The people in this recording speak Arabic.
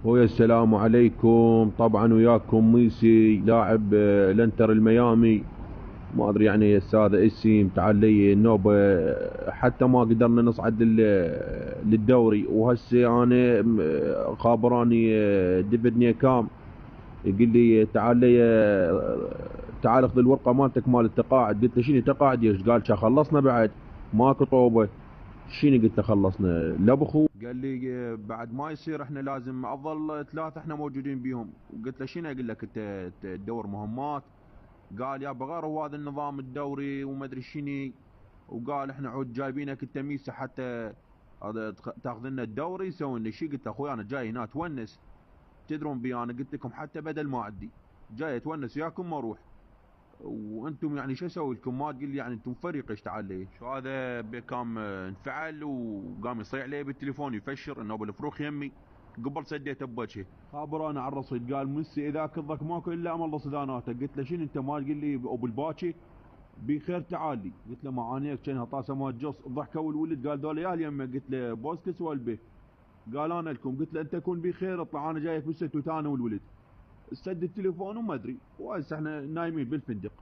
ويا السلام عليكم. طبعا وياكم ميسي لاعب الانتر الميامي. ما ادري يعني استاذ اسي متعلي النوبه، حتى ما قدرنا نصعد للدوري. وهسه انا خابراني ديفيد نيكام يقول لي تعال لي، تعال خذ الورقه مالتك مال التقاعد. قلت له شنو تقاعد يش؟ قال شا خلصنا بعد ماكو طوبه. شنو قلت له خلصنا لا بخو؟ قال لي بعد ما يصير احنا لازم افضل ثلاثه احنا موجودين بيهم. قلت له شنو اقول لك انت تدور مهمات؟ قال يا بغير هو هذا النظام الدوري وما ادري شنو. وقال احنا عود جايبينك انت ميسا حتى تاخذ لنا الدوري يسوي لنا شيء. قلت له اخوي انا جاي هنا اتونس، تدرون بي انا قلت لكم حتى بدل ما عندي جاي اتونس وياكم ما اروح. وانتم يعني شو اسوي لكم؟ ما تقول لي يعني انتم فريق ايش تعال لي شو هذا. بكام انفعل وقام يصيح لي بالتليفون يفشر انه بالفروخ يمي. قبل سديته بوجهه. خابر انا على الرصيد. قال ميسي اذا كضك ماكو الا امل صداناته. قلت له شنو انت ما تقول لي ابو الباكي بخير تعال لي؟ قلت له معانيك كانها طاسه مال جص. ضحكوا الولد قال دول يا يمه. قلت له بوسكس والبه. قال انا لكم. قلت له انت كون بخير اطلع انا جايك بالست انا والولد. سد التليفون وما ادري. وهسه احنا نايمين بالفندق.